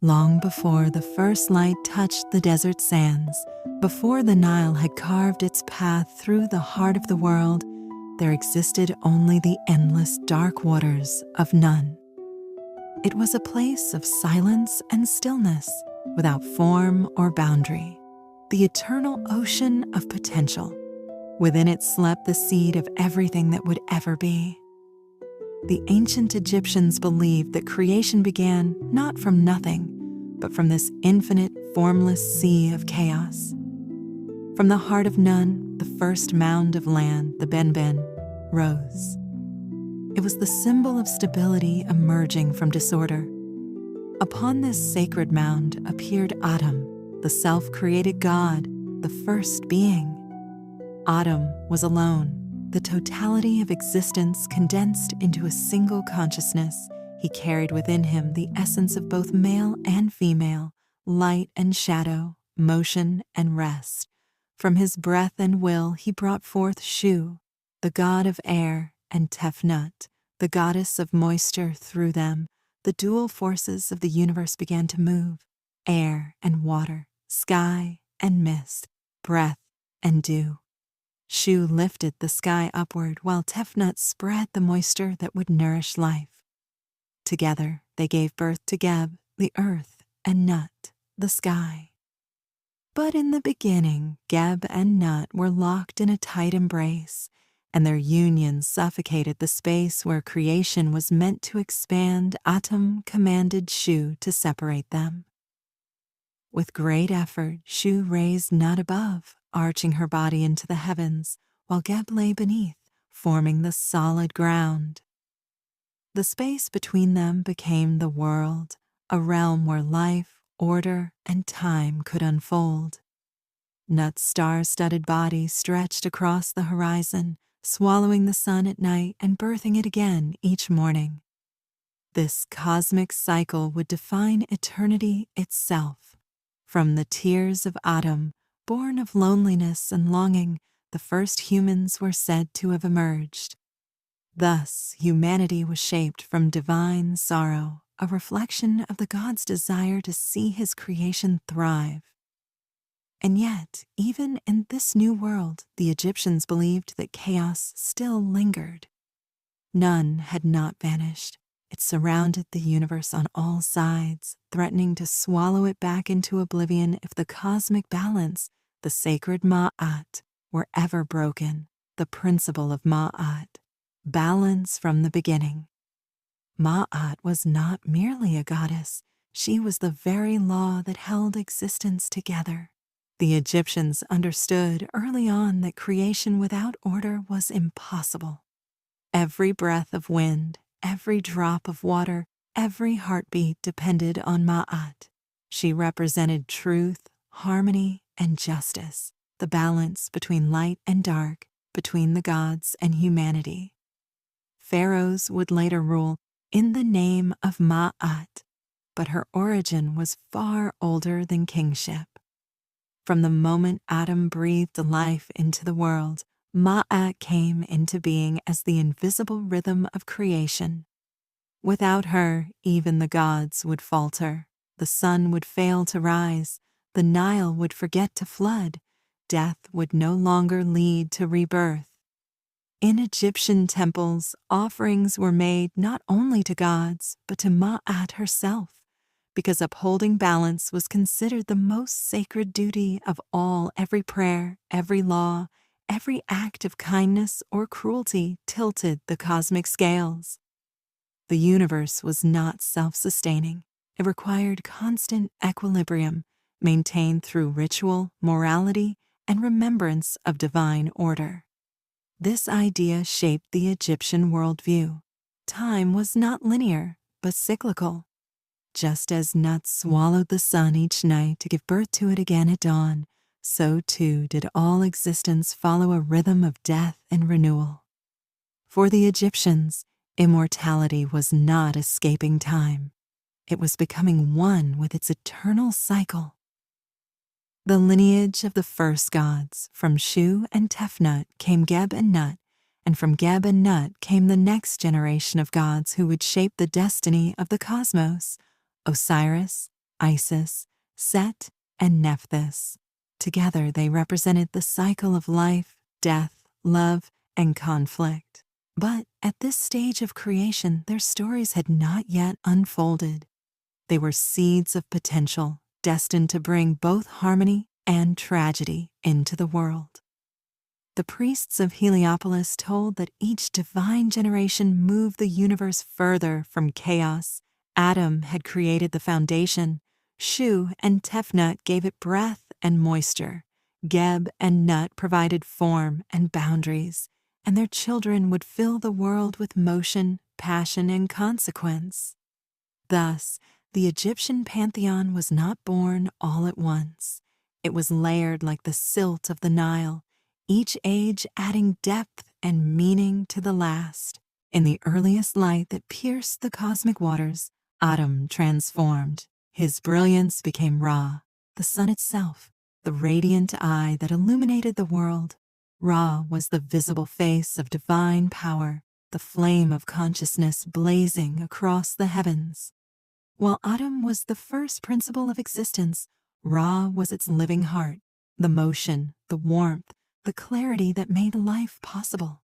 long before the first light touched the desert sands, before the Nile had carved its path through the heart of the world, there existed only the endless dark waters of Nun. It was a place of silence and stillness, without form or boundary, the eternal ocean of potential. Within it slept the seed of everything that would ever be. The ancient Egyptians believed that creation began not from nothing, but from this infinite, formless sea of chaos. From the heart of Nun, the first mound of land, the Benben, rose. It was the symbol of stability emerging from disorder. Upon this sacred mound appeared Atum, the self-created god, the first being. Atum was alone, the totality of existence condensed into a single consciousness. He carried within him the essence of both male and female, light and shadow, motion and rest. From his breath and will he brought forth Shu, the god of air, and Tefnut, the goddess of moisture. Through them, the dual forces of the universe began to move: air and water, sky and mist, breath and dew. Shu lifted the sky upward, while Tefnut spread the moisture that would nourish life. Together, they gave birth to Geb, the earth, and Nut, the sky. But in the beginning, Geb and Nut were locked in a tight embrace, and their union suffocated the space where creation was meant to expand. Atum commanded Shu to separate them. With great effort, Shu raised Nut above, arching her body into the heavens, while Geb lay beneath, forming the solid ground. The space between them became the world, a realm where life, order, and time could unfold. Nut's star-studded body stretched across the horizon, swallowing the sun at night and birthing it again each morning. This cosmic cycle would define eternity itself. From the tears of Atum, born of loneliness and longing, the first humans were said to have emerged. Thus, humanity was shaped from divine sorrow, a reflection of the god's desire to see his creation thrive. And yet, even in this new world, the Egyptians believed that chaos still lingered. None had not vanished. It surrounded the universe on all sides, threatening to swallow it back into oblivion if the cosmic balance, the sacred Ma'at, were ever broken. The principle of Ma'at, balance from the beginning. Ma'at was not merely a goddess. She was the very law that held existence together. The Egyptians understood early on that creation without order was impossible. Every breath of wind, every drop of water, every heartbeat depended on Ma'at. She represented truth, harmony, and justice, the balance between light and dark, between the gods and humanity. Pharaohs would later rule in the name of Ma'at, but her origin was far older than kingship. From the moment Atum breathed life into the world, Ma'at came into being as the invisible rhythm of creation. Without her, even the gods would falter. The sun would fail to rise. The Nile would forget to flood. Death would no longer lead to rebirth. In Egyptian temples, offerings were made not only to gods, but to Ma'at herself, because upholding balance was considered the most sacred duty of all. Every prayer, every law, every act of kindness or cruelty tilted the cosmic scales. The universe was not self-sustaining. It required constant equilibrium, maintained through ritual, morality, and remembrance of divine order. This idea shaped the Egyptian worldview. Time was not linear, but cyclical. Just as Nut swallowed the sun each night to give birth to it again at dawn, so too did all existence follow a rhythm of death and renewal. For the Egyptians, immortality was not escaping time. It was becoming one with its eternal cycle. The lineage of the first gods, from Shu and Tefnut came Geb and Nut, and from Geb and Nut came the next generation of gods who would shape the destiny of the cosmos: Osiris, Isis, Set, and Nephthys. Together they represented the cycle of life, death, love, and conflict. But at this stage of creation, their stories had not yet unfolded. They were seeds of potential, destined to bring both harmony and tragedy into the world. The priests of Heliopolis told that each divine generation moved the universe further from chaos. Atum had created the foundation. Shu and Tefnut gave it breath and moisture. Geb and Nut provided form and boundaries, and their children would fill the world with motion, passion, and consequence. Thus, the Egyptian pantheon was not born all at once. It was layered like the silt of the Nile, each age adding depth and meaning to the last. In the earliest light that pierced the cosmic waters, Atum transformed. His brilliance became Ra, the sun itself, the radiant eye that illuminated the world. Ra was the visible face of divine power, the flame of consciousness blazing across the heavens. While Atum was the first principle of existence, Ra was its living heart, the motion, the warmth, the clarity that made life possible.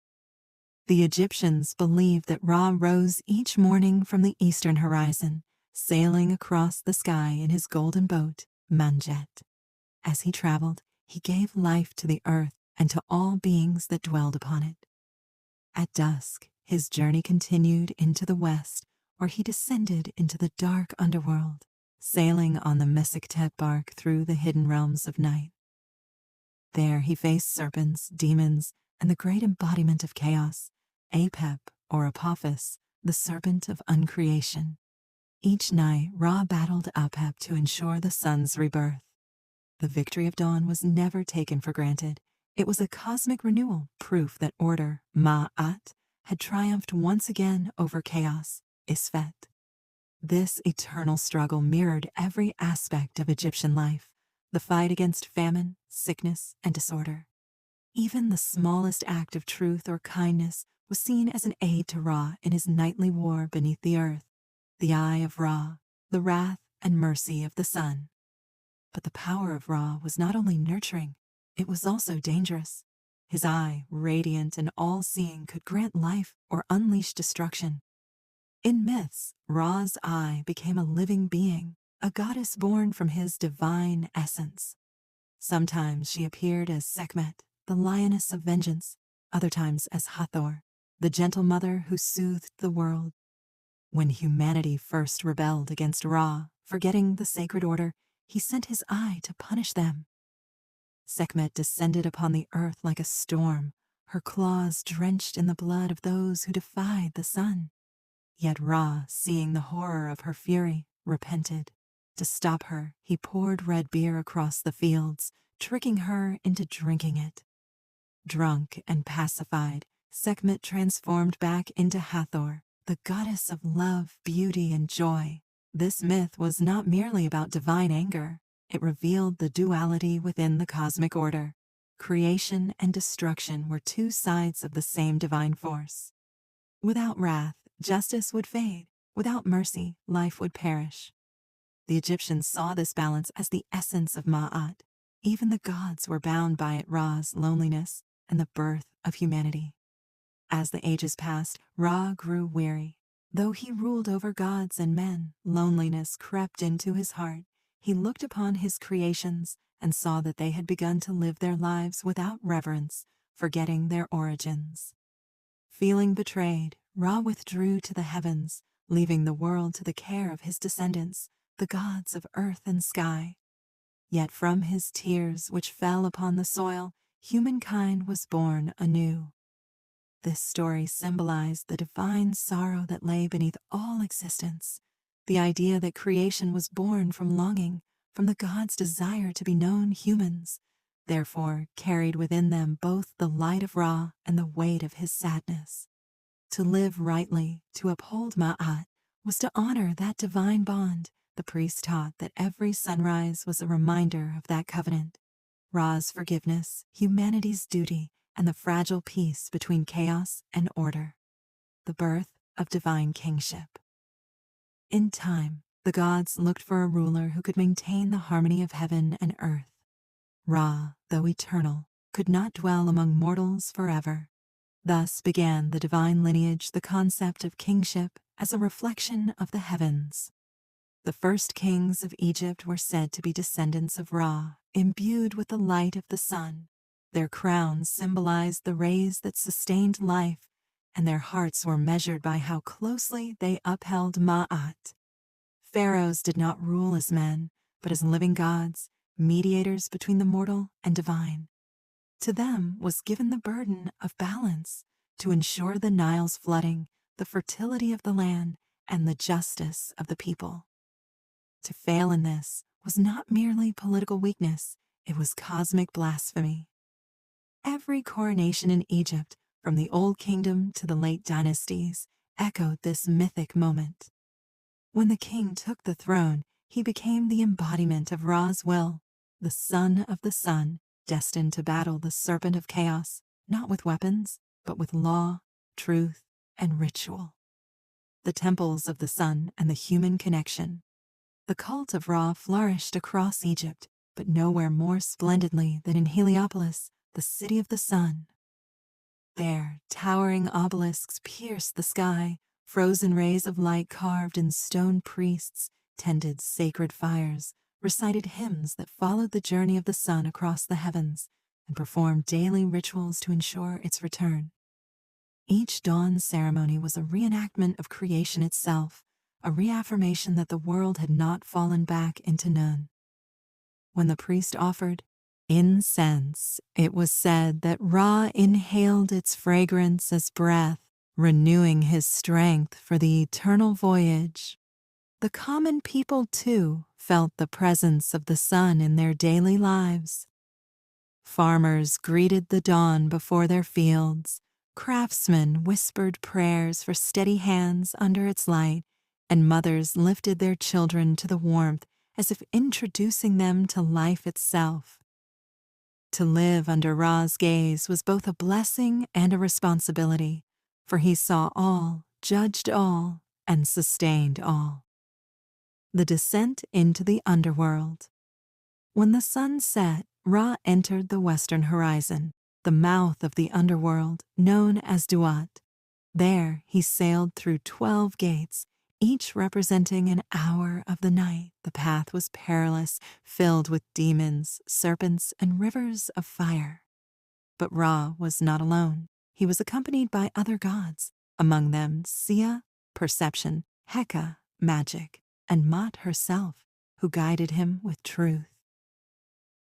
The Egyptians believed that Ra rose each morning from the eastern horizon, sailing across the sky in his golden boat, Manjet. As he traveled, he gave life to the earth and to all beings that dwelled upon it. At dusk, his journey continued into the west, where he descended into the dark underworld, sailing on the mythic bark through the hidden realms of night. There he faced serpents, demons, and the great embodiment of chaos, Apep or Apophis, the serpent of uncreation. Each night, Ra battled Apep to ensure the sun's rebirth. The victory of dawn was never taken for granted. It was a cosmic renewal, proof that order, Ma'at, had triumphed once again over chaos, Isfet. This eternal struggle mirrored every aspect of Egyptian life, the fight against famine, sickness, and disorder. Even the smallest act of truth or kindness was seen as an aid to Ra in his nightly war beneath the earth, the eye of Ra, the wrath and mercy of the sun. But the power of Ra was not only nurturing, it was also dangerous. His eye, radiant and all-seeing, could grant life or unleash destruction. In myths, Ra's eye became a living being, a goddess born from his divine essence. Sometimes she appeared as Sekhmet, the lioness of vengeance, other times as Hathor, the gentle mother who soothed the world. When humanity first rebelled against Ra, forgetting the sacred order, he sent his eye to punish them. Sekhmet descended upon the earth like a storm, her claws drenched in the blood of those who defied the sun. Yet Ra, seeing the horror of her fury, repented. To stop her, he poured red beer across the fields, tricking her into drinking it. Drunk and pacified, Sekhmet transformed back into Hathor, the goddess of love, beauty, and joy. This myth was not merely about divine anger. It revealed the duality within the cosmic order. Creation and destruction were two sides of the same divine force. Without wrath, justice would fade. Without mercy, life would perish. The Egyptians saw this balance as the essence of Ma'at. Even the gods were bound by it, Ra's loneliness and the birth of humanity. As the ages passed, Ra grew weary. Though he ruled over gods and men, loneliness crept into his heart. He looked upon his creations and saw that they had begun to live their lives without reverence, forgetting their origins. Feeling betrayed, Ra withdrew to the heavens, leaving the world to the care of his descendants, the gods of earth and sky. Yet from his tears, which fell upon the soil, humankind was born anew. This story symbolized the divine sorrow that lay beneath all existence, the idea that creation was born from longing, from the gods' desire to be known humans, therefore carried within them both the light of Ra and the weight of his sadness. To live rightly, to uphold Ma'at, was to honor that divine bond. The priest taught that every sunrise was a reminder of that covenant. Ra's forgiveness, humanity's duty, and the fragile peace between chaos and order. The birth of divine kingship. In time, the gods looked for a ruler who could maintain the harmony of heaven and earth. Ra, though eternal, could not dwell among mortals forever. Thus began the divine lineage, the concept of kingship as a reflection of the heavens. The first kings of Egypt were said to be descendants of Ra, imbued with the light of the sun. Their crowns symbolized the rays that sustained life, and their hearts were measured by how closely they upheld Ma'at. Pharaohs did not rule as men, but as living gods, mediators between the mortal and divine. To them was given the burden of balance to ensure the Nile's flooding, the fertility of the land, and the justice of the people. To fail in this was not merely political weakness, it was cosmic blasphemy. Every coronation in Egypt, from the Old Kingdom to the late dynasties, echoed this mythic moment. When the king took the throne, he became the embodiment of Ra's will, the son of the sun, destined to battle the serpent of chaos, not with weapons, but with law, truth, and ritual. The temples of the sun and the human connection. The cult of Ra flourished across Egypt, but nowhere more splendidly than in Heliopolis, the city of the sun. There, towering obelisks pierced the sky, frozen rays of light carved in stone priests tended sacred fires, recited hymns that followed the journey of the sun across the heavens, and performed daily rituals to ensure its return. Each dawn ceremony was a reenactment of creation itself, a reaffirmation that the world had not fallen back into none. When the priest offered incense, it was said that Ra inhaled its fragrance as breath, renewing his strength for the eternal voyage. The common people, too, felt the presence of the sun in their daily lives. Farmers greeted the dawn before their fields, craftsmen whispered prayers for steady hands under its light, and mothers lifted their children to the warmth as if introducing them to life itself. To live under Ra's gaze was both a blessing and a responsibility, for he saw all, judged all, and sustained all. The descent into the underworld. When the sun set, Ra entered the western horizon, the mouth of the underworld, known as Duat. There he sailed through 12 gates, each representing an hour of the night. The path was perilous, filled with demons, serpents, and rivers of fire. But Ra was not alone. He was accompanied by other gods, among them Sia, perception, Heka, magic, and Mat herself, who guided him with truth.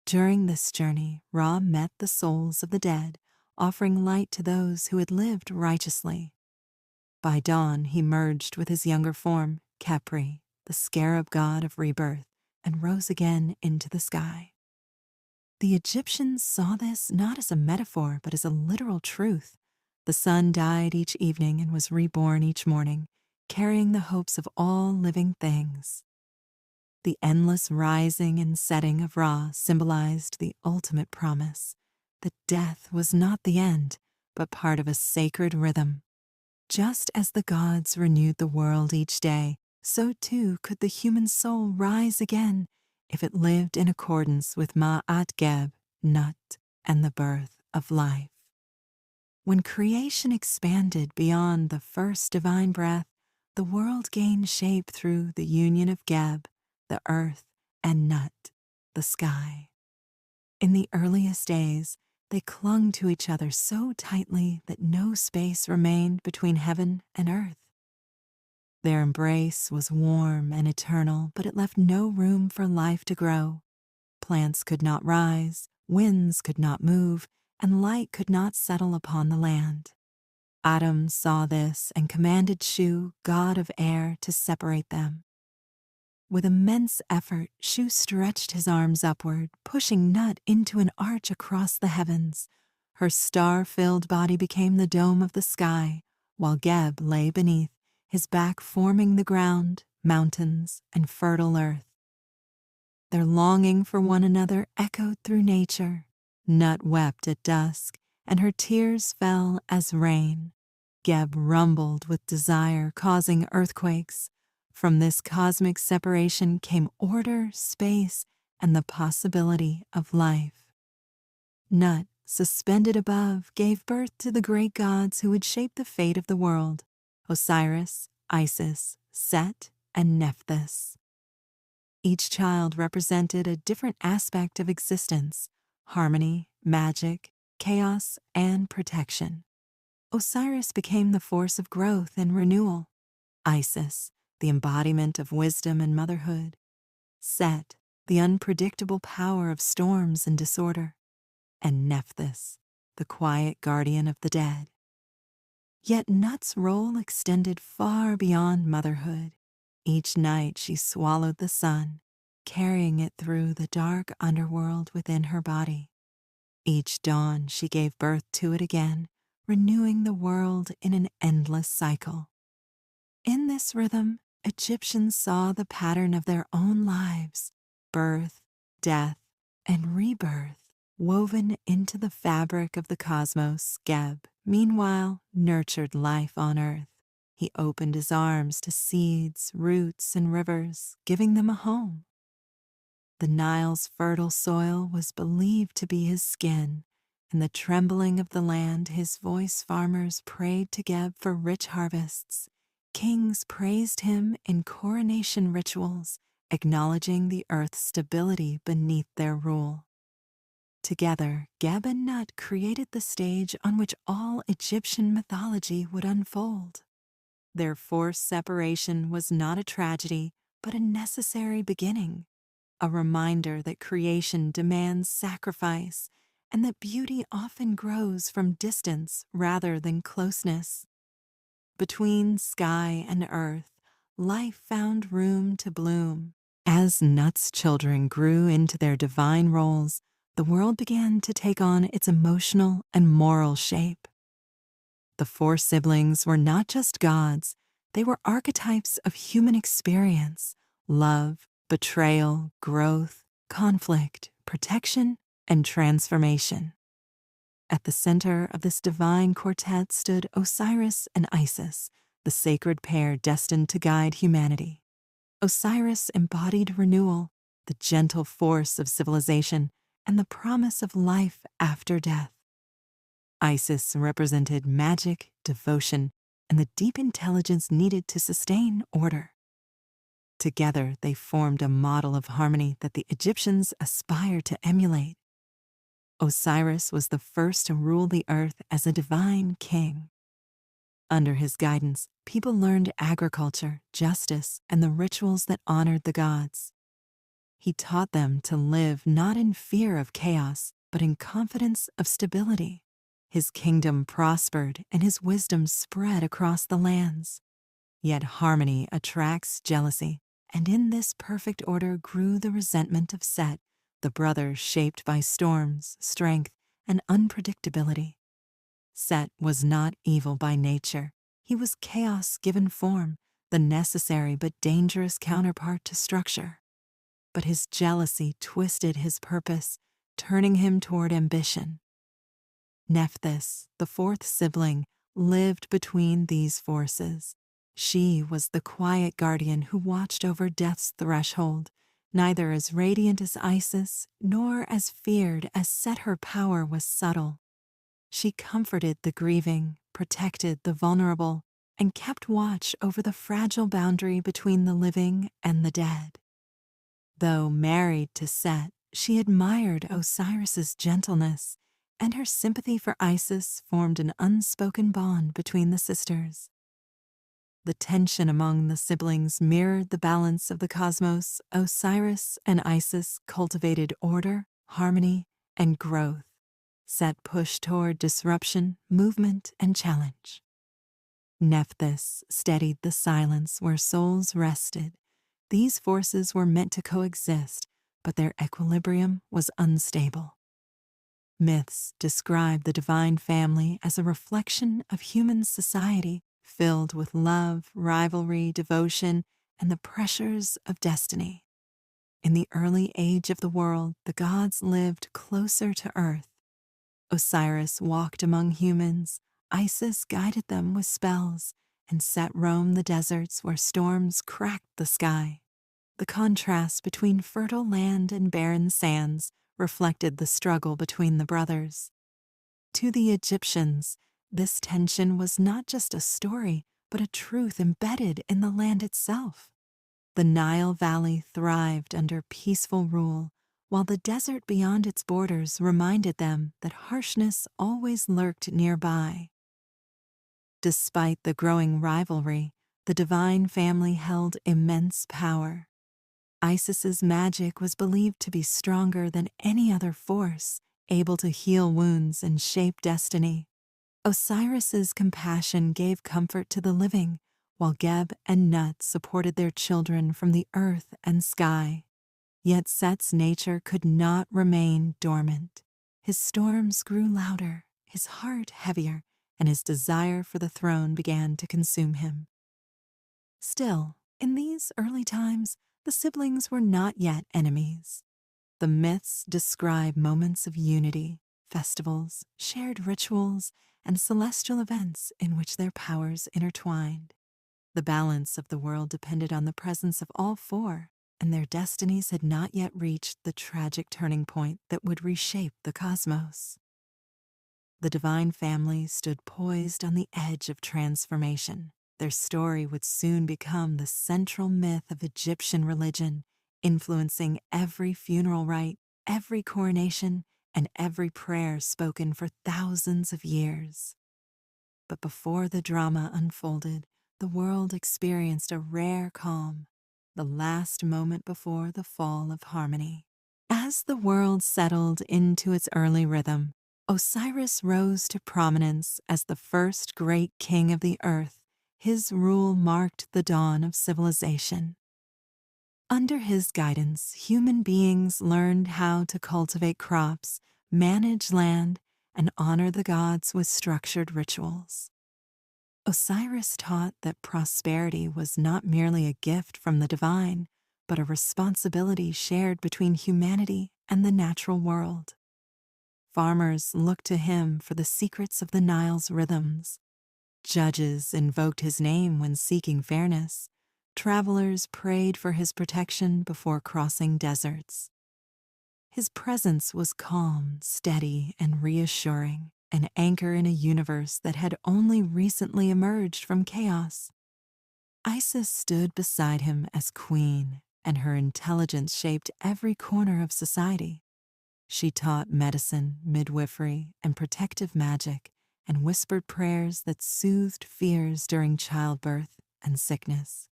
During this journey, Ra met the souls of the dead, offering light to those who had lived righteously. By dawn, he merged with his younger form, Khepri, the scarab god of rebirth, and rose again into the sky. The Egyptians saw this not as a metaphor, but as a literal truth. The sun died each evening and was reborn each morning, carrying the hopes of all living things. The endless rising and setting of Ra symbolized the ultimate promise, that death was not the end, but part of a sacred rhythm. Just as the gods renewed the world each day, so too could the human soul rise again if it lived in accordance with Ma'at Geb, Nut, and the birth of life. When creation expanded beyond the first divine breath, the world gained shape through the union of Geb, the earth, and Nut, the sky. In the earliest days, they clung to each other so tightly that no space remained between heaven and earth. Their embrace was warm and eternal, but it left no room for life to grow. Plants could not rise, winds could not move, and light could not settle upon the land. Atum saw this and commanded Shu, god of air, to separate them. With immense effort, Shu stretched his arms upward, pushing Nut into an arch across the heavens. Her star-filled body became the dome of the sky, while Geb lay beneath, his back forming the ground, mountains, and fertile earth. Their longing for one another echoed through nature. Nut wept at dusk, and her tears fell as rain. Geb rumbled with desire, causing earthquakes. From this cosmic separation came order, space, and the possibility of life. Nut, suspended above, gave birth to the great gods who would shape the fate of the world: Osiris, Isis, Set, and Nephthys. Each child represented a different aspect of existence: harmony, magic, chaos, and protection. Osiris became the force of growth and renewal. Isis, the embodiment of wisdom and motherhood. Set, the unpredictable power of storms and disorder. And Nephthys, the quiet guardian of the dead. Yet Nut's role extended far beyond motherhood. Each night she swallowed the sun, carrying it through the dark underworld within her body. Each dawn she gave birth to it again, renewing the world in an endless cycle. In this rhythm, Egyptians saw the pattern of their own lives: birth, death, and rebirth, woven into the fabric of the cosmos. Geb, meanwhile, nurtured life on earth. He opened his arms to seeds, roots, and rivers, giving them a home. The Nile's fertile soil was believed to be his skin. In the trembling of the land, his voice farmers prayed to Geb for rich harvests. Kings praised him in coronation rituals, acknowledging the earth's stability beneath their rule. Together, Geb and Nut created the stage on which all Egyptian mythology would unfold. Their forced separation was not a tragedy, but a necessary beginning, a reminder that creation demands sacrifice and that beauty often grows from distance rather than closeness. Between sky and earth, life found room to bloom. As Nut's children grew into their divine roles, the world began to take on its emotional and moral shape. The four siblings were not just gods, they were archetypes of human experience: love, betrayal, growth, conflict, protection, and transformation. At the center of this divine quartet stood Osiris and Isis, the sacred pair destined to guide humanity. Osiris embodied renewal, the gentle force of civilization, and the promise of life after death. Isis represented magic, devotion, and the deep intelligence needed to sustain order. Together, they formed a model of harmony that the Egyptians aspired to emulate. Osiris was the first to rule the earth as a divine king. Under his guidance, people learned agriculture, justice, and the rituals that honored the gods. He taught them to live not in fear of chaos, but in confidence of stability. His kingdom prospered and his wisdom spread across the lands. Yet harmony attracts jealousy, and in this perfect order grew the resentment of Set, the brother shaped by storms, strength, and unpredictability. Set was not evil by nature. He was chaos given form, the necessary but dangerous counterpart to structure. But his jealousy twisted his purpose, turning him toward ambition. Nephthys, the fourth sibling, lived between these forces. She was the quiet guardian who watched over death's threshold, neither as radiant as Isis, nor as feared as Set. Her power was subtle. She comforted the grieving, protected the vulnerable, and kept watch over the fragile boundary between the living and the dead. Though married to Set, she admired Osiris's gentleness, and her sympathy for Isis formed an unspoken bond between the sisters. The tension among the siblings mirrored the balance of the cosmos. Osiris and Isis cultivated order, harmony, and growth. Set pushed toward disruption, movement, and challenge. Nephthys steadied the silence where souls rested. These forces were meant to coexist, but their equilibrium was unstable. Myths describe the divine family as a reflection of human society, filled with love, rivalry, devotion, and the pressures of destiny. In the early age of the world, the gods lived closer to earth. Osiris walked among humans, Isis guided them with spells, and Set roamed the deserts where storms cracked the sky. The contrast between fertile land and barren sands reflected the struggle between the brothers. To the Egyptians, this tension was not just a story, but a truth embedded in the land itself. The Nile Valley thrived under peaceful rule, while the desert beyond its borders reminded them that harshness always lurked nearby. Despite the growing rivalry, the divine family held immense power. Isis's magic was believed to be stronger than any other force, able to heal wounds and shape destiny. Osiris's compassion gave comfort to the living, while Geb and Nut supported their children from the earth and sky. Yet Set's nature could not remain dormant. His storms grew louder, his heart heavier, and his desire for the throne began to consume him. Still, in these early times, the siblings were not yet enemies. The myths describe moments of unity, festivals, shared rituals, and celestial events in which their powers intertwined. The balance of the world depended on the presence of all four, and their destinies had not yet reached the tragic turning point that would reshape the cosmos. The divine family stood poised on the edge of transformation. Their story would soon become the central myth of Egyptian religion, influencing every funeral rite, every coronation, and every prayer spoken for thousands of years. But before the drama unfolded, the world experienced a rare calm, the last moment before the fall of harmony. As the world settled into its early rhythm, Osiris rose to prominence as the first great king of the earth. His rule marked the dawn of civilization. Under his guidance, human beings learned how to cultivate crops, manage land, and honor the gods with structured rituals. Osiris taught that prosperity was not merely a gift from the divine, but a responsibility shared between humanity and the natural world. Farmers looked to him for the secrets of the Nile's rhythms. Judges invoked his name when seeking fairness. Travelers prayed for his protection before crossing deserts. His presence was calm, steady, and reassuring, an anchor in a universe that had only recently emerged from chaos. Isis stood beside him as queen, and her intelligence shaped every corner of society. She taught medicine, midwifery, and protective magic, and whispered prayers that soothed fears during childbirth and sickness.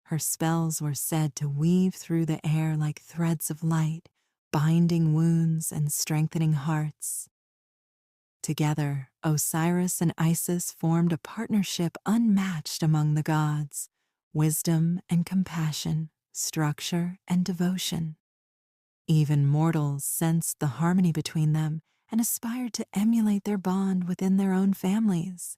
Her spells were said to weave through the air like threads of light, binding wounds and strengthening hearts. Together, Osiris and Isis formed a partnership unmatched among the gods: wisdom and compassion, structure and devotion. Even mortals sensed the harmony between them and aspired to emulate their bond within their own families.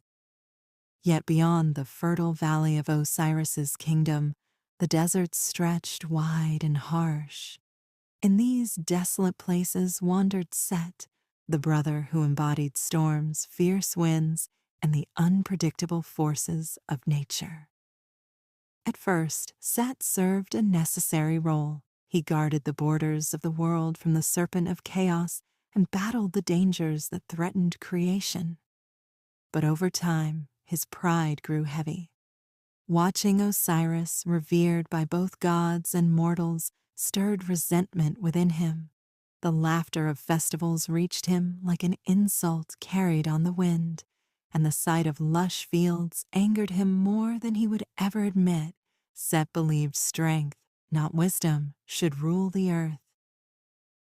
Yet beyond the fertile valley of Osiris's kingdom, the deserts stretched wide and harsh. In these desolate places wandered Set, the brother who embodied storms, fierce winds, and the unpredictable forces of nature. At first, Set served a necessary role. He guarded the borders of the world from the serpent of chaos and battled the dangers that threatened creation. But over time, his pride grew heavy. Watching Osiris, revered by both gods and mortals, stirred resentment within him. The laughter of festivals reached him like an insult carried on the wind, and the sight of lush fields angered him more than he would ever admit. Set believed strength, not wisdom, should rule the earth.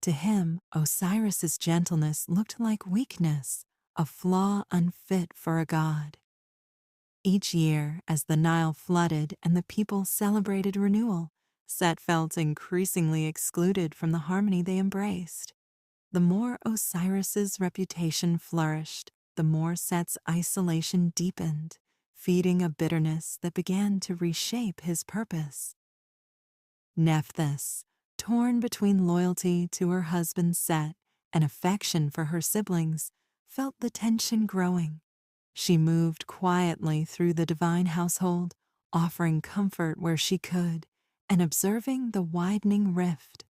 To him, Osiris's gentleness looked like weakness, a flaw unfit for a god. Each year, as the Nile flooded and the people celebrated renewal, Set felt increasingly excluded from the harmony they embraced. The more Osiris's reputation flourished, the more Set's isolation deepened, feeding a bitterness that began to reshape his purpose. Nephthys, torn between loyalty to her husband Set and affection for her siblings, felt the tension growing. She moved quietly through the divine household, offering comfort where she could and observing the widening rift.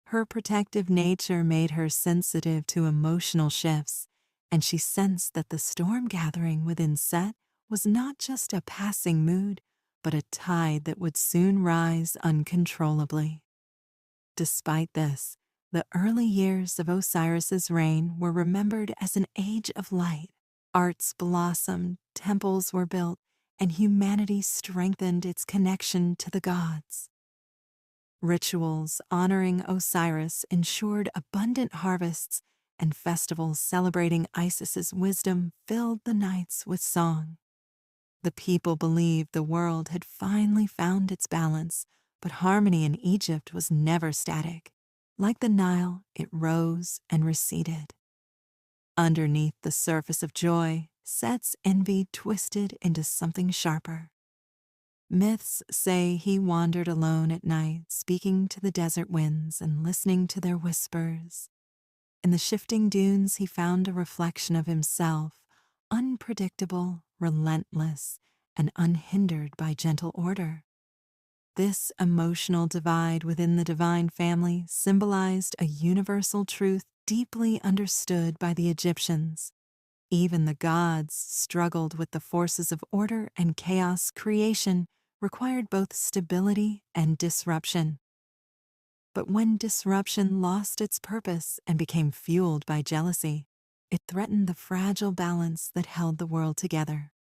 Her protective nature made her sensitive to emotional shifts, and she sensed that the storm gathering within Set was not just a passing mood, but a tide that would soon rise uncontrollably. Despite this, the early years of Osiris's reign were remembered as an age of light. Arts blossomed, temples were built, and humanity strengthened its connection to the gods. Rituals honoring Osiris ensured abundant harvests, and festivals celebrating Isis's wisdom filled the nights with song. The people believed the world had finally found its balance, but harmony in Egypt was never static. Like the Nile, it rose and receded. Underneath the surface of joy, Set's envy twisted into something sharper. Myths say he wandered alone at night, speaking to the desert winds and listening to their whispers. In the shifting dunes, he found a reflection of himself, unpredictable, relentless, and unhindered by gentle order. This emotional divide within the divine family symbolized a universal truth deeply understood by the Egyptians. Even the gods struggled with the forces of order and chaos. Creation required both stability and disruption. But when disruption lost its purpose and became fueled by jealousy, it threatened the fragile balance that held the world together.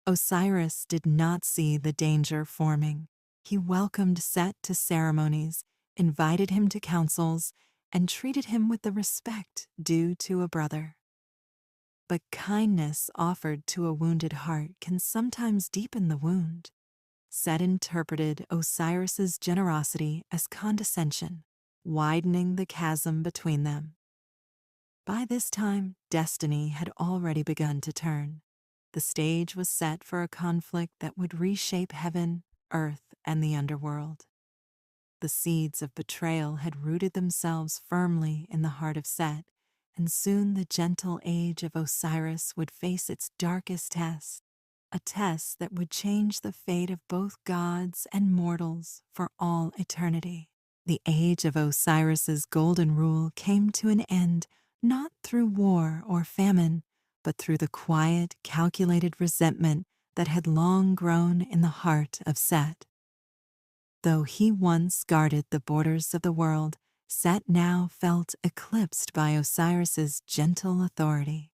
Osiris did not see the danger forming. He welcomed Set to ceremonies, invited him to councils, and treated him with the respect due to a brother. But kindness offered to a wounded heart can sometimes deepen the wound. Set interpreted Osiris's generosity as condescension, widening the chasm between them. By this time, destiny had already begun to turn. The stage was set for a conflict that would reshape heaven, earth, and the underworld. The seeds of betrayal had rooted themselves firmly in the heart of Set, and soon the gentle age of Osiris would face its darkest test, a test that would change the fate of both gods and mortals for all eternity. The age of Osiris's golden rule came to an end not through war or famine, but through the quiet, calculated resentment that had long grown in the heart of Set. Though he once guarded the borders of the world, Set now felt eclipsed by Osiris's gentle authority.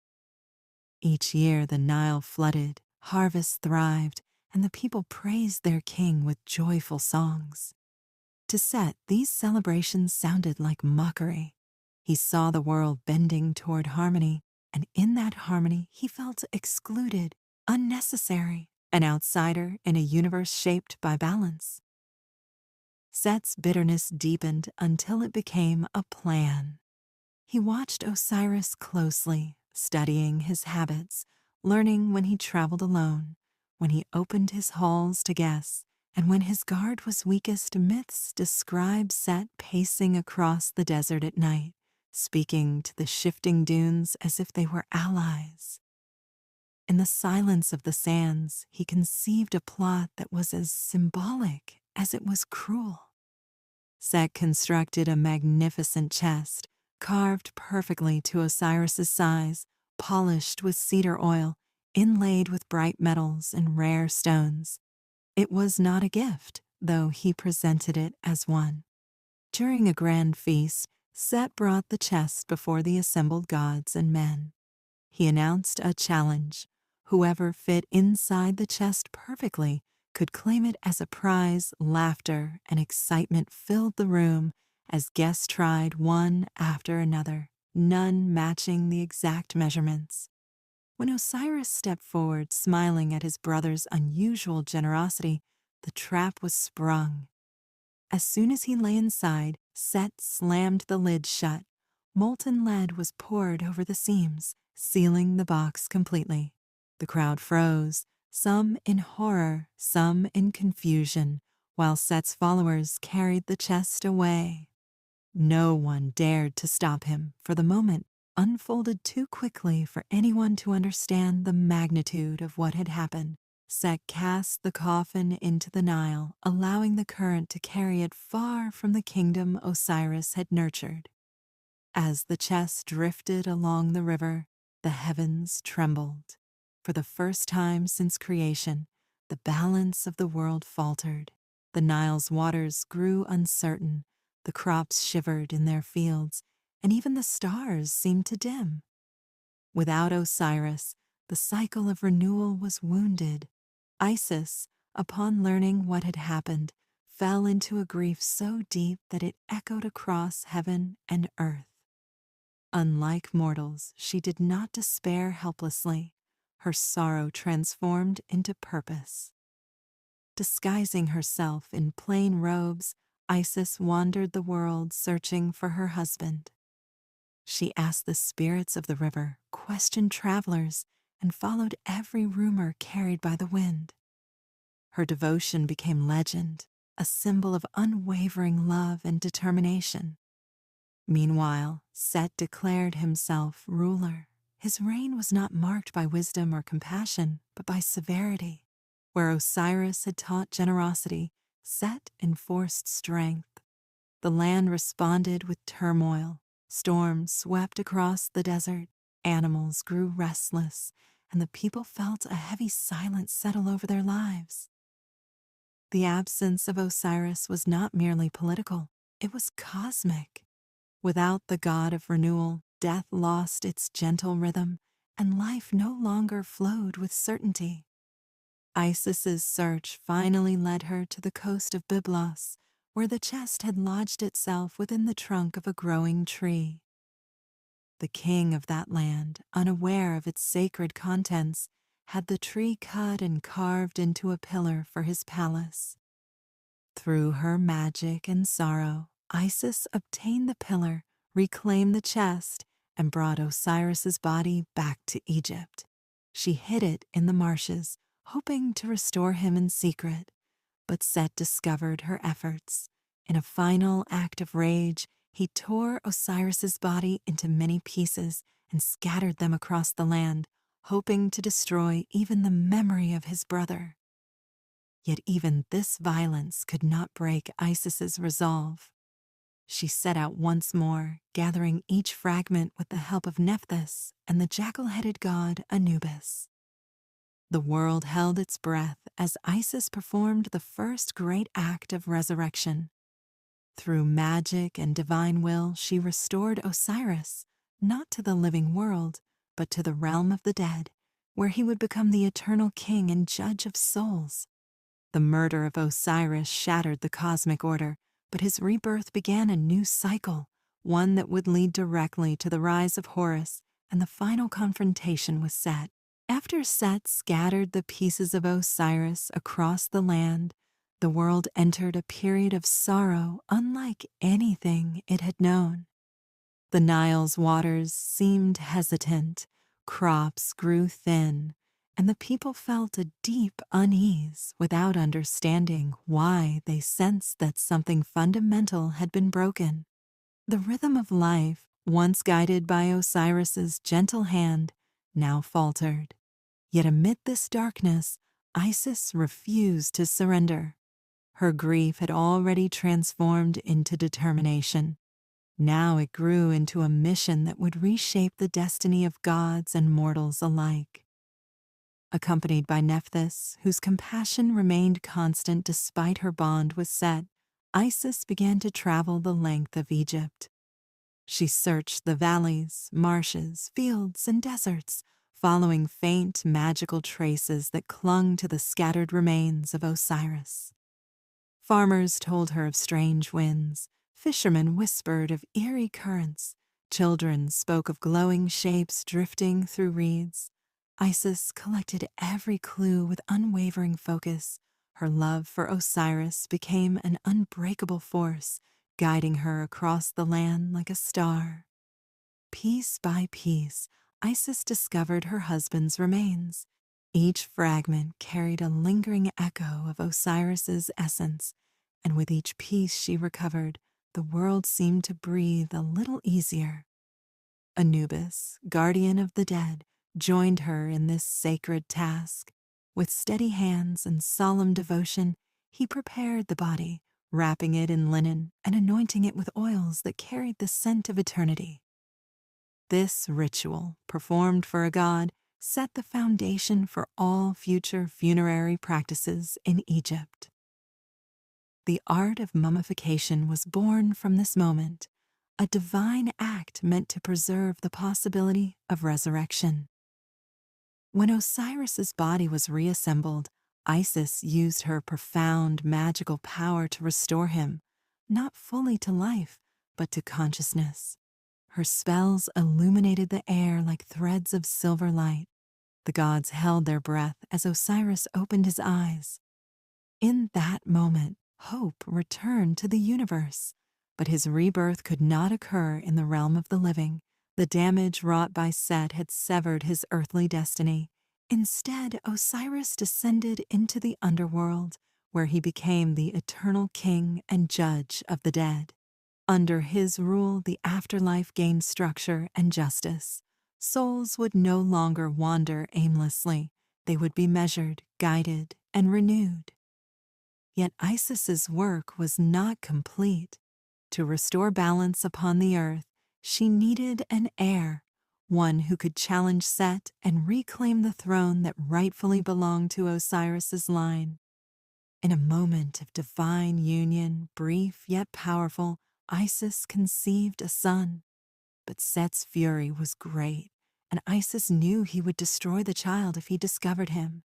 Each year the Nile flooded, harvests thrived, and the people praised their king with joyful songs. To Set, these celebrations sounded like mockery. He saw the world bending toward harmony, and in that harmony he felt excluded, unnecessary, an outsider in a universe shaped by balance. Set's bitterness deepened until it became a plan. He watched Osiris closely, studying his habits, learning when he traveled alone, when he opened his halls to guests, and when his guard was weakest. Myths describe Set pacing across the desert at night, speaking to the shifting dunes as if they were allies. In the silence of the sands, he conceived a plot that was as symbolic as it was cruel. Set constructed a magnificent chest, carved perfectly to Osiris's size, polished with cedar oil, inlaid with bright metals and rare stones. It was not a gift, though he presented it as one. During a grand feast, Set brought the chest before the assembled gods and men. He announced a challenge. Whoever fit inside the chest perfectly could claim it as a prize. Laughter and excitement filled the room as guests tried one after another, none matching the exact measurements. When Osiris stepped forward, smiling at his brother's unusual generosity, the trap was sprung. As soon as he lay inside, Set slammed the lid shut. Molten lead was poured over the seams, sealing the box completely. The crowd froze, some in horror, some in confusion, while Set's followers carried the chest away. No one dared to stop him. For the moment, unfolded too quickly for anyone to understand the magnitude of what had happened. Set cast the coffin into the Nile, allowing the current to carry it far from the kingdom Osiris had nurtured. As the chest drifted along the river, the heavens trembled. For the first time since creation, the balance of the world faltered. The Nile's waters grew uncertain, the crops shivered in their fields, and even the stars seemed to dim. Without Osiris, the cycle of renewal was wounded. Isis, upon learning what had happened, fell into a grief so deep that it echoed across heaven and earth. Unlike mortals, she did not despair helplessly. Her sorrow transformed into purpose. Disguising herself in plain robes, Isis wandered the world searching for her husband. She asked the spirits of the river, questioned travelers, and followed every rumor carried by the wind. Her devotion became legend, a symbol of unwavering love and determination. Meanwhile, Set declared himself ruler. His reign was not marked by wisdom or compassion, but by severity. Where Osiris had taught generosity, Set enforced strength. The land responded with turmoil. Storms swept across the desert, animals grew restless, and the people felt a heavy silence settle over their lives. The absence of Osiris was not merely political, it was cosmic. Without the god of renewal, death lost its gentle rhythm, and life no longer flowed with certainty. Isis's search finally led her to the coast of Byblos, where the chest had lodged itself within the trunk of a growing tree. The king of that land, unaware of its sacred contents, had the tree cut and carved into a pillar for his palace. Through her magic and sorrow, Isis obtained the pillar, reclaimed the chest, and brought Osiris's body back to Egypt. She hid it in the marshes, hoping to restore him in secret. But Set discovered her efforts. In a final act of rage, he tore Osiris's body into many pieces and scattered them across the land, hoping to destroy even the memory of his brother. Yet even this violence could not break Isis's resolve. She set out once more, gathering each fragment with the help of Nephthys and the jackal-headed god Anubis. The world held its breath as Isis performed the first great act of resurrection. Through magic and divine will, she restored Osiris, not to the living world, but to the realm of the dead, where he would become the eternal king and judge of souls. The murder of Osiris shattered the cosmic order, but his rebirth began a new cycle, one that would lead directly to the rise of Horus and the final confrontation with Set. After Set scattered the pieces of Osiris across the land, the world entered a period of sorrow unlike anything it had known. The Nile's waters seemed hesitant, crops grew thin, and the people felt a deep unease without understanding why. They sensed that something fundamental had been broken. The rhythm of life, once guided by Osiris's gentle hand, now faltered. Yet amid this darkness, Isis refused to surrender. Her grief had already transformed into determination. Now it grew into a mission that would reshape the destiny of gods and mortals alike. Accompanied by Nephthys, whose compassion remained constant despite her bond with Set, Isis began to travel the length of Egypt. She searched the valleys, marshes, fields, and deserts, following faint magical traces that clung to the scattered remains of Osiris. Farmers told her of strange winds, fishermen whispered of eerie currents, children spoke of glowing shapes drifting through reeds. Isis collected every clue with unwavering focus. Her love for Osiris became an unbreakable force, guiding her across the land like a star. Piece by piece, Isis discovered her husband's remains. Each fragment carried a lingering echo of Osiris's essence, and with each piece she recovered, the world seemed to breathe a little easier. Anubis, guardian of the dead, joined her in this sacred task. With steady hands and solemn devotion, he prepared the body, wrapping it in linen and anointing it with oils that carried the scent of eternity. This ritual, performed for a god, set the foundation for all future funerary practices in Egypt. The art of mummification was born from this moment, a divine act meant to preserve the possibility of resurrection. When Osiris's body was reassembled, Isis used her profound magical power to restore him, not fully to life, but to consciousness. Her spells illuminated the air like threads of silver light. The gods held their breath as Osiris opened his eyes. In that moment, hope returned to the universe, but his rebirth could not occur in the realm of the living. The damage wrought by Set had severed his earthly destiny. Instead, Osiris descended into the underworld, where he became the eternal king and judge of the dead. Under his rule, the afterlife gained structure and justice. Souls would no longer wander aimlessly. They would be measured, guided, and renewed. Yet Isis's work was not complete. To restore balance upon the earth, she needed an heir, one who could challenge Set and reclaim the throne that rightfully belonged to Osiris's line. In a moment of divine union, brief yet powerful, Isis conceived a son. But Set's fury was great, and Isis knew he would destroy the child if he discovered him.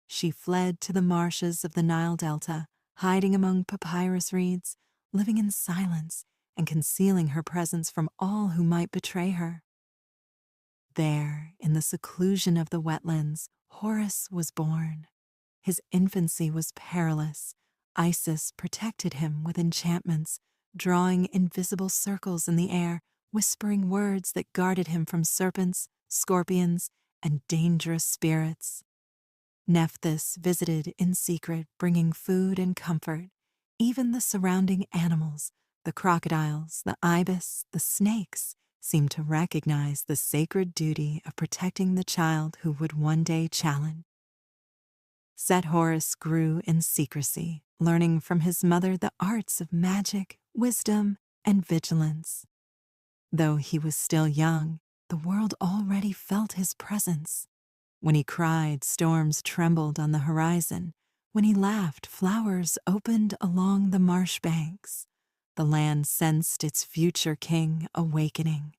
She fled to the marshes of the Nile Delta, hiding among papyrus reeds, living in silence and concealing her presence from all who might betray her. There, in the seclusion of the wetlands, Horus was born. His infancy was perilous. Isis protected him with enchantments, drawing invisible circles in the air, whispering words that guarded him from serpents, scorpions, and dangerous spirits. Nephthys visited in secret, bringing food and comfort. Even the surrounding animals, the crocodiles, the ibis, the snakes, seemed to recognize the sacred duty of protecting the child who would one day challenge. Set Horus grew in secrecy, learning from his mother the arts of magic, wisdom, and vigilance. Though he was still young, the world already felt his presence. When he cried, storms trembled on the horizon. When he laughed, flowers opened along the marsh banks. The land sensed its future king awakening.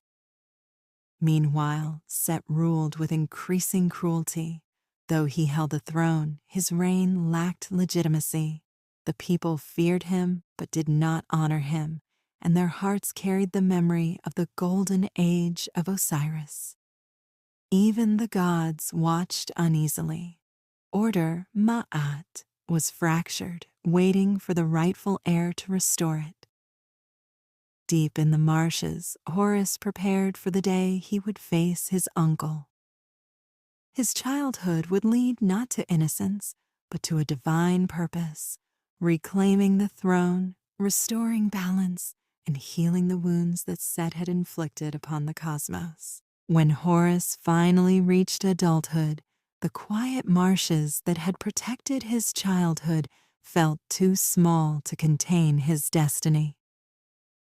Meanwhile, Set ruled with increasing cruelty. Though he held the throne, his reign lacked legitimacy. The people feared him but did not honor him, and their hearts carried the memory of the golden age of Osiris. Even the gods watched uneasily. Order Ma'at was fractured, waiting for the rightful heir to restore it. Deep in the marshes, Horus prepared for the day he would face his uncle. His childhood would lead not to innocence, but to a divine purpose, reclaiming the throne, restoring balance, and healing the wounds that Set had inflicted upon the cosmos. When Horus finally reached adulthood, the quiet marshes that had protected his childhood felt too small to contain his destiny.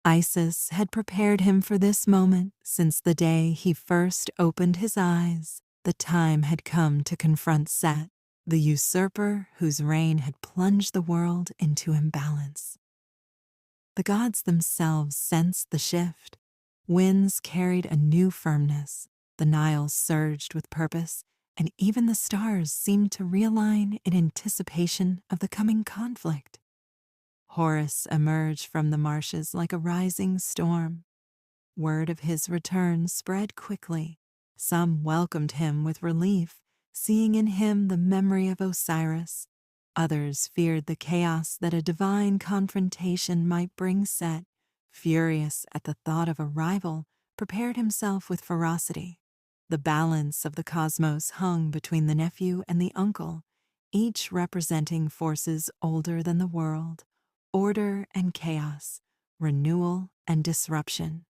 Isis had prepared him for this moment since the day he first opened his eyes. The time had come to confront Set, the usurper whose reign had plunged the world into imbalance. The gods themselves sensed the shift. Winds carried a new firmness, the Nile surged with purpose, and even the stars seemed to realign in anticipation of the coming conflict. Horus emerged from the marshes like a rising storm. Word of his return spread quickly. Some welcomed him with relief, seeing in him the memory of Osiris. Others feared the chaos that a divine confrontation might bring. Set, furious at the thought of a rival, prepared himself with ferocity. The balance of the cosmos hung between the nephew and the uncle, each representing forces older than the world, order and chaos, renewal and disruption.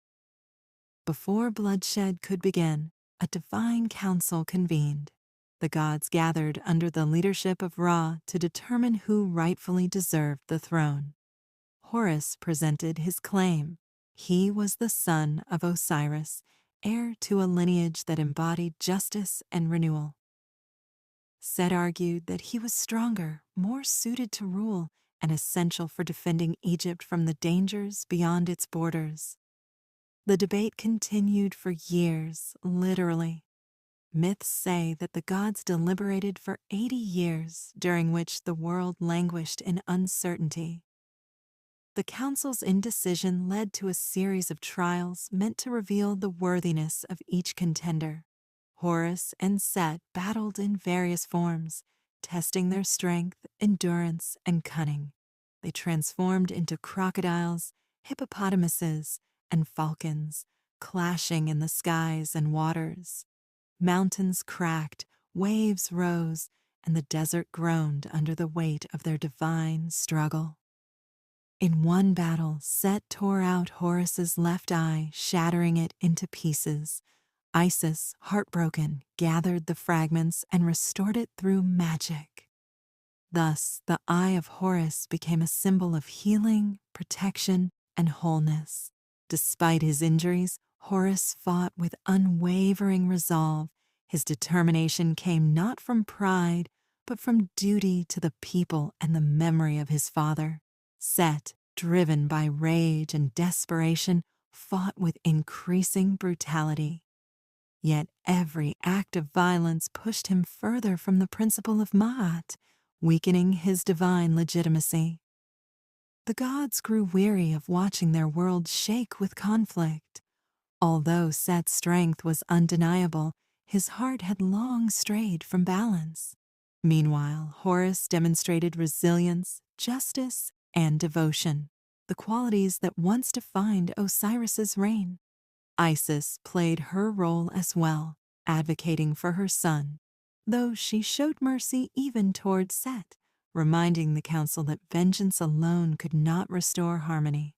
Before bloodshed could begin, a divine council convened. The gods gathered under the leadership of Ra to determine who rightfully deserved the throne. Horus presented his claim. He was the son of Osiris, heir to a lineage that embodied justice and renewal. Set argued that he was stronger, more suited to rule, and essential for defending Egypt from the dangers beyond its borders. The debate continued for years, literally. Myths say that the gods deliberated for 80 years, during which the world languished in uncertainty. The council's indecision led to a series of trials meant to reveal the worthiness of each contender. Horus and Set battled in various forms, testing their strength, endurance, and cunning. They transformed into crocodiles, hippopotamuses, and falcons, clashing in the skies and waters. Mountains cracked, waves rose, and the desert groaned under the weight of their divine struggle. In one battle, Set tore out Horus's left eye, shattering it into pieces. Isis, heartbroken, gathered the fragments and restored it through magic. Thus, the eye of Horus became a symbol of healing, protection, and wholeness. Despite his injuries, Horus fought with unwavering resolve. His determination came not from pride, but from duty to the people and the memory of his father. Set, driven by rage and desperation, fought with increasing brutality. Yet every act of violence pushed him further from the principle of Ma'at, weakening his divine legitimacy. The gods grew weary of watching their world shake with conflict. Although Set's strength was undeniable, his heart had long strayed from balance. Meanwhile, Horus demonstrated resilience, justice, and devotion, the qualities that once defined Osiris's reign. Isis played her role as well, advocating for her son, though she showed mercy even toward Set, reminding the council that vengeance alone could not restore harmony.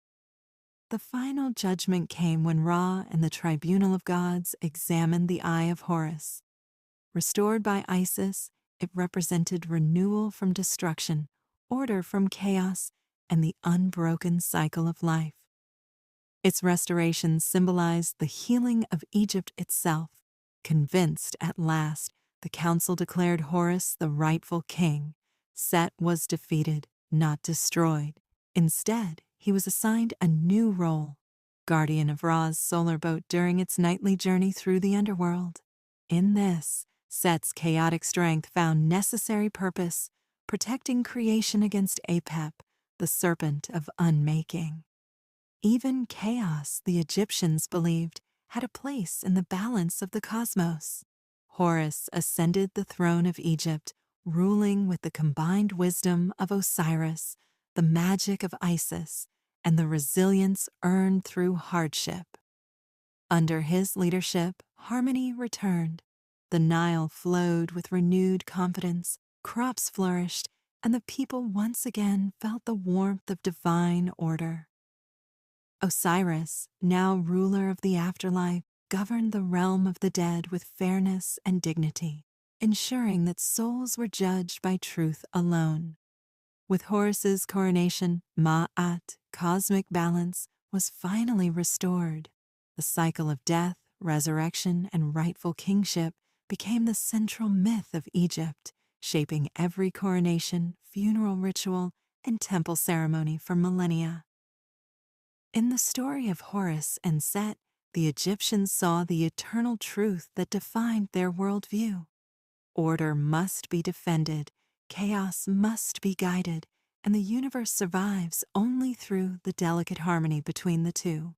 The final judgment came when Ra and the tribunal of gods examined the eye of Horus. Restored by Isis, it represented renewal from destruction, order from chaos, and the unbroken cycle of life. Its restoration symbolized the healing of Egypt itself. Convinced at last, the council declared Horus the rightful king. Set was defeated, not destroyed. Instead, he was assigned a new role, guardian of Ra's solar boat during its nightly journey through the underworld. In this, Set's chaotic strength found necessary purpose, protecting creation against Apep, the serpent of unmaking. Even chaos, the Egyptians believed, had a place in the balance of the cosmos. Horus ascended the throne of Egypt, ruling with the combined wisdom of Osiris, the magic of Isis, and the resilience earned through hardship. Under his leadership, harmony returned. The Nile flowed with renewed confidence, crops flourished, and the people once again felt the warmth of divine order. Osiris, now ruler of the afterlife, governed the realm of the dead with fairness and dignity, ensuring that souls were judged by truth alone. With Horus's coronation, Ma'at, cosmic balance, was finally restored. The cycle of death, resurrection, and rightful kingship became the central myth of Egypt, shaping every coronation, funeral ritual, and temple ceremony for millennia. In the story of Horus and Set, the Egyptians saw the eternal truth that defined their worldview. Order must be defended, chaos must be guided, and the universe survives only through the delicate harmony between the two.